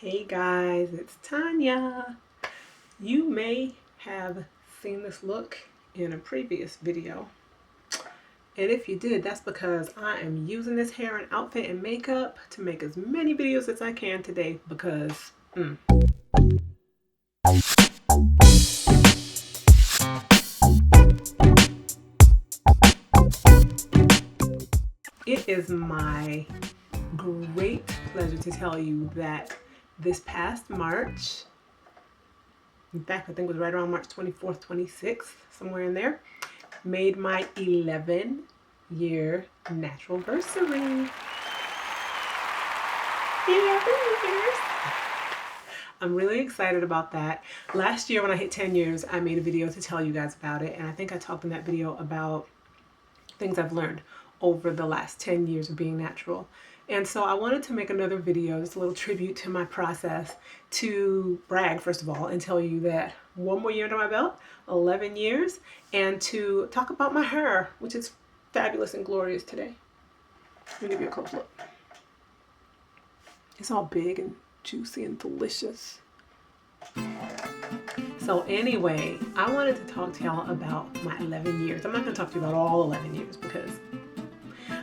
Hey guys, it's Tanya. You may have seen this look in a previous video. And if you did, that's because I am using this hair and outfit and makeup to make as many videos as I can today because it is my great pleasure to tell you that this past March, in fact, I think it was right around March 24th, 26th, somewhere in there, made my 11-year natural anniversary. 11 years. I'm really excited about that. Last year when I hit 10 years, I made a video to tell you guys about it. And I think I talked in that video about things I've learned over the last 10 years of being natural. And so I wanted to make another video, just a little tribute to my process, to brag first of all and tell you that one more year under my belt, 11 years, and to talk about my hair, which is fabulous and glorious today. Let me give you a close look. It's all big and juicy and delicious. So anyway, I wanted to talk to y'all about my 11 years. I'm not going to talk to you about all 11 years because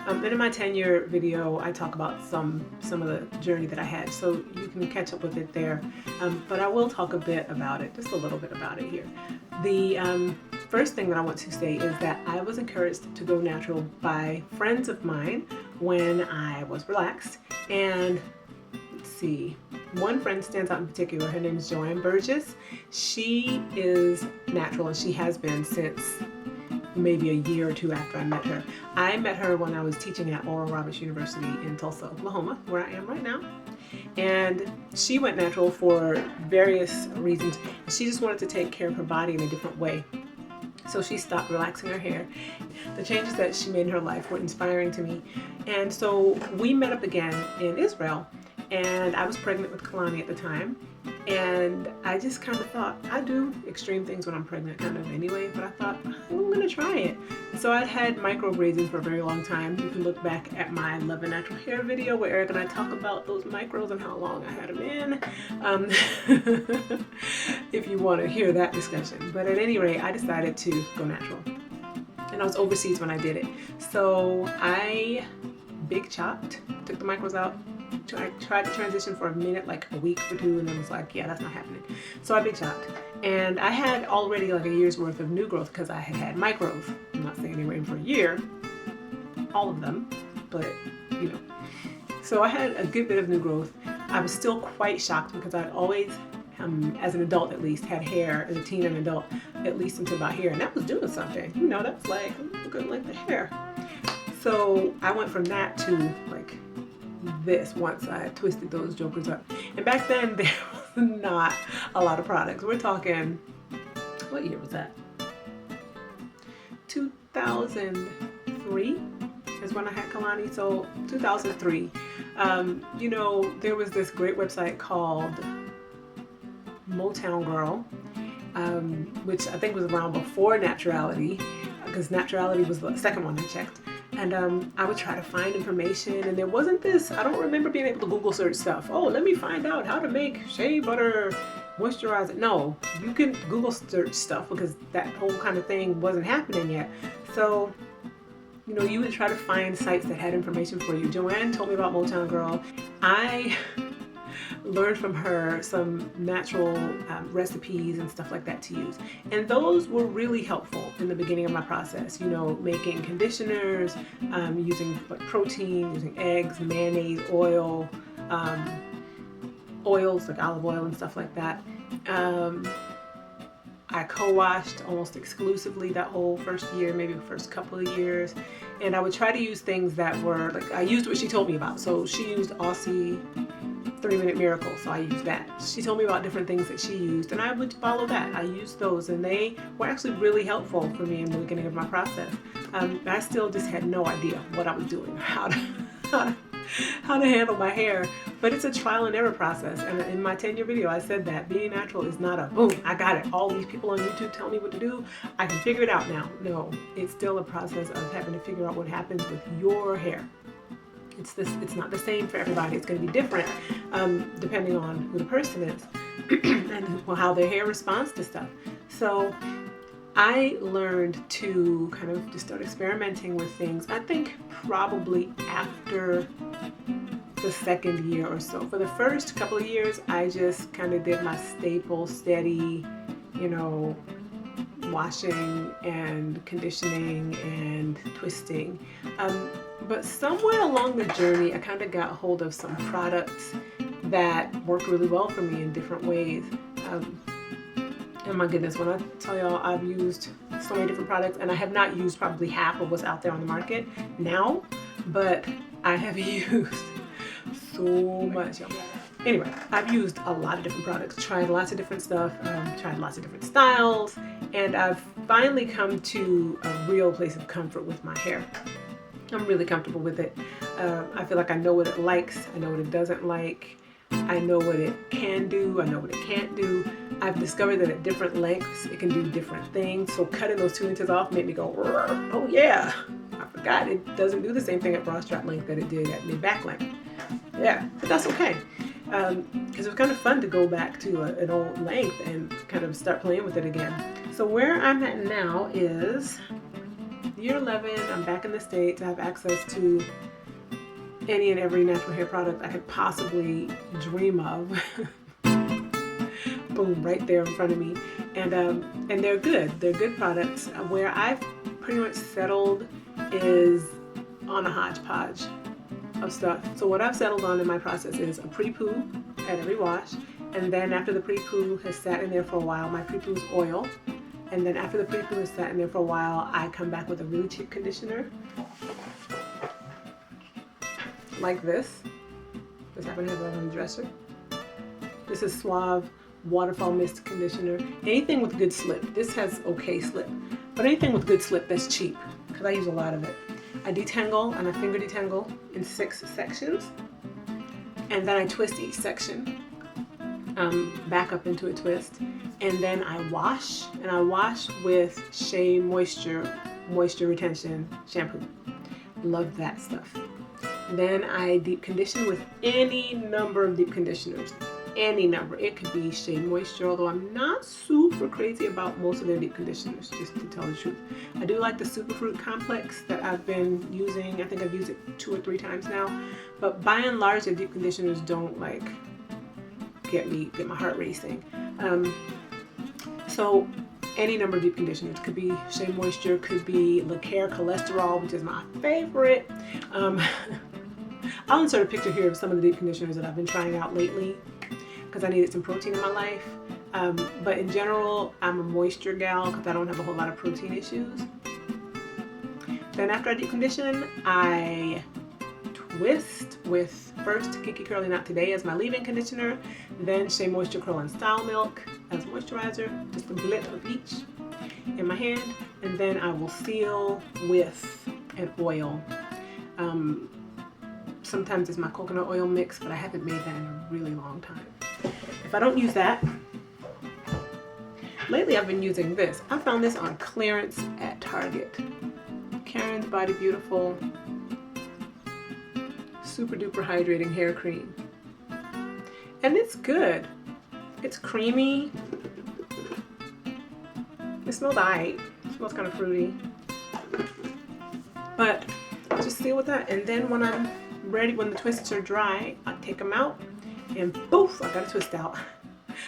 in my 10-year video, I talk about some of the journey that I had, so you can catch up with it there. But I will talk a bit about it, just a little bit about it here. The first thing that I want to say is that I was encouraged to go natural by friends of mine when I was relaxed. And let's see, one friend stands out in particular. Her name is Joanne Burgess. She is natural and she has been since maybe a year or two after I met her. I met her when I was teaching at Oral Roberts University in Tulsa, Oklahoma, where I am right now. And she went natural for various reasons. She just wanted to take care of her body in a different way. So she stopped relaxing her hair. The changes that she made in her life were inspiring to me. And so we met up again in Israel. And I was pregnant with Kalani at the time. And I just kind of thought, I do extreme things when I'm pregnant kind of anyway, but I thought, I'm going to try it. So I'd had micro-braids for a very long time. You can look back at my Love and Natural Hair video where Eric and I talk about those micros and how long I had them in, if you want to hear that discussion. But at any rate, I decided to go natural. And I was overseas when I did it. So I big chopped, took the micros out. I tried to transition for a minute, like a week or two, and then was like, yeah, that's not happening. So I big chopped. And I had already like a year's worth of new growth because I had micros. I'm not saying they were in for a year, all of them, but you know. So I had a good bit of new growth. I was still quite shocked because I'd always, as an adult at least, had hair, as a teen and adult, at least until about here. And that was doing something. You know, that was like, a good length of hair. So I went from that to like this once I twisted those jokers up. And back then there was not a lot of products. We're talking, what year was that? 2003 is when I had Kalani. So 2003. You know, there was this great website called Motown Girl, which I think was around before Naturality, because Naturality was the second one I checked. And I would try to find information, and there wasn't this, I don't remember being able to Google search stuff. Oh, let me find out how to make shea butter moisturizer. No, you can Google search stuff because that whole kind of thing wasn't happening yet. So, you know, you would try to find sites that had information for you. Joanne told me about Motown Girl. I learned from her some natural recipes and stuff like that to use. And those were really helpful in the beginning of my process. You know, making conditioners, using like protein, using eggs, mayonnaise, oil, oils like olive oil and stuff like that. I co-washed almost exclusively that whole first year, maybe the first couple of years. And I would try to use things that were, like, I used what she told me about. So she used Aussie 3-Minute Miracle, so I used that. She told me about different things that she used, and I would follow that. I used those, and they were actually really helpful for me in the beginning of my process. I still just had no idea what I was doing, how to handle my hair, but it's a trial and error process. And in my 10-year video, I said that being natural is not a boom, I got it. All these people on YouTube tell me what to do, I can figure it out now. No, it's still a process of having to figure out what happens with your hair. It's not the same for everybody. It's going to be different depending on who the person is and how their hair responds to stuff. So I learned to kind of just start experimenting with things, I think probably after the second year or so. For the first couple of years, I just kind of did my staple, steady, you know, washing and conditioning and twisting. But somewhere along the journey, I kind of got hold of some products that work really well for me in different ways. And my goodness, when I tell y'all I've used so many different products, and I have not used probably half of what's out there on the market now, but I have used so much. Anyway, I've used a lot of different products, tried lots of different stuff, tried lots of different styles, and I've finally come to a real place of comfort with my hair. I'm really comfortable with it. I feel like I know what it likes, I know what it doesn't like, I know what it can do, I know what it can't do. I've discovered that at different lengths it can do different things. So cutting those 2 inches off made me go, oh yeah, I forgot it doesn't do the same thing at bra strap length that it did at mid-back length. Yeah, but that's okay. Because it was kind of fun to go back to an old length and kind of start playing with it again. So where I'm at now is year 11. I'm back in the States. I have access to any and every natural hair product I could possibly dream of. Boom, right there in front of me. And they're good. They're good products. Where I've pretty much settled is on a hodgepodge of stuff. So what I've settled on in my process is a pre-poo at every wash, and then after the pre-poo has sat in there for a while, my pre-poo's oil, and then after the pre-poo has sat in there for a while, I come back with a really cheap conditioner like this. Just happen to have that on the dresser. This is Suave Waterfall Mist Conditioner. Anything with good slip. This has okay slip, but anything with good slip that's cheap, because I use a lot of it. I detangle and I finger detangle in 6 sections, and then I twist each section back up into a twist, and then I wash, and I wash with Shea Moisture Retention Shampoo. Love that stuff. Then I deep condition with any number of deep conditioners. Any number. It could be Shea Moisture, although I'm not super crazy about most of their deep conditioners, just to tell the truth. I do like the Superfruit Complex that I've been using. I think I've used it 2 or 3 times now, but by and large, the deep conditioners don't like get my heart racing. So any number of deep conditioners. Could be Shea Moisture, could be La Care Cholesterol, which is my favorite. I'll insert a picture here of some of the deep conditioners that I've been trying out lately, because I needed some protein in my life. But in general, I'm a moisture gal because I don't have a whole lot of protein issues. Then after I deep condition, I twist with first Kinky Curly Not Today as my leave-in conditioner, then Shea Moisture Curl and Style Milk as moisturizer, just a bit of each in my hand, and then I will seal with an oil. Sometimes it's my coconut oil mix, but I haven't made that in a really long time. If I don't use that, lately I've been using this. I found this on clearance at Target. Karen's Body Beautiful Super Duper Hydrating Hair Cream. And it's good. It's creamy. It smells alright. It smells kind of fruity. But I'll just seal with that, and then when I'm ready, when the twists are dry, I take them out and poof, I got a twist out.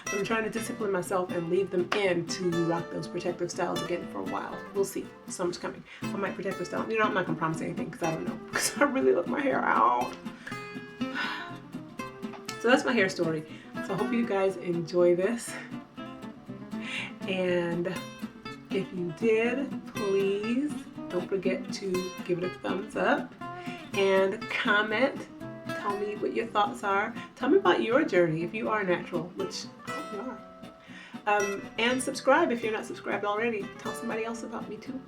I'm trying to discipline myself and leave them in to rock those protective styles again for a while. We'll see. Summer's coming. I might protect the style. You know, I'm not gonna promise anything because I don't know. Because I really love my hair out. So that's my hair story. So I hope you guys enjoy this. And if you did, please don't forget to give it a thumbs up and comment. Tell me what your thoughts are. Tell me about your journey if you are natural, which I hope you are. And subscribe if you're not subscribed already. Tell somebody else about me too.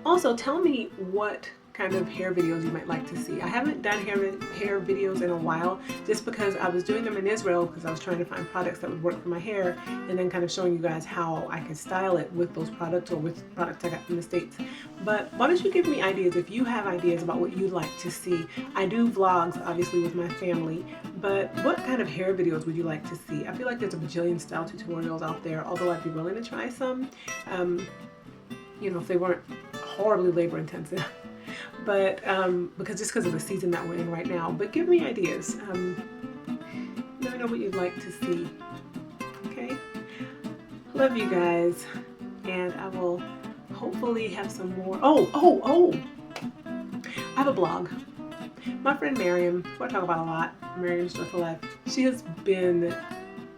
Also, tell me what kind of hair videos you might like to see. I haven't done hair videos in a while just because I was doing them in Israel because I was trying to find products that would work for my hair, and then kind of showing you guys how I can style it with those products or with products I got from the States. But why don't you give me ideas if you have ideas about what you'd like to see. I do vlogs obviously with my family, but what kind of hair videos would you like to see? I feel like there's a bajillion style tutorials out there, although I'd be willing to try some, you know, if they weren't horribly labor intensive. But because of the season that we're in right now. But give me ideas. Let me know what you'd like to see. Okay? Love you guys. And I will hopefully have some more. Oh! I have a blog. My friend Miriam, who I talk about a lot, Miriam's Joyful Life, she has been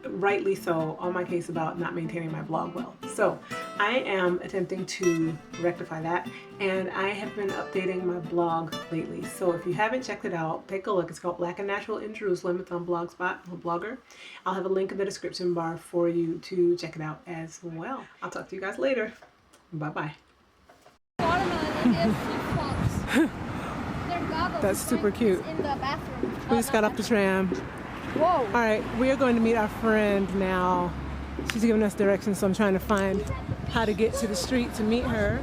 rightly so on my case about not maintaining my blog well. So I am attempting to rectify that, and I have been updating my blog lately. So if you haven't checked it out, take a look. It's called Black and Natural in Jerusalem. It's on Blogspot, or Blogger. I'll have a link in the description bar for you to check it out as well. I'll talk to you guys later. Bye-bye. That's super cute. In the bathroom. We just got off the tram. Whoa. All right, we are going to meet our friend now. She's giving us directions, so I'm trying to find how to get to the street to meet her.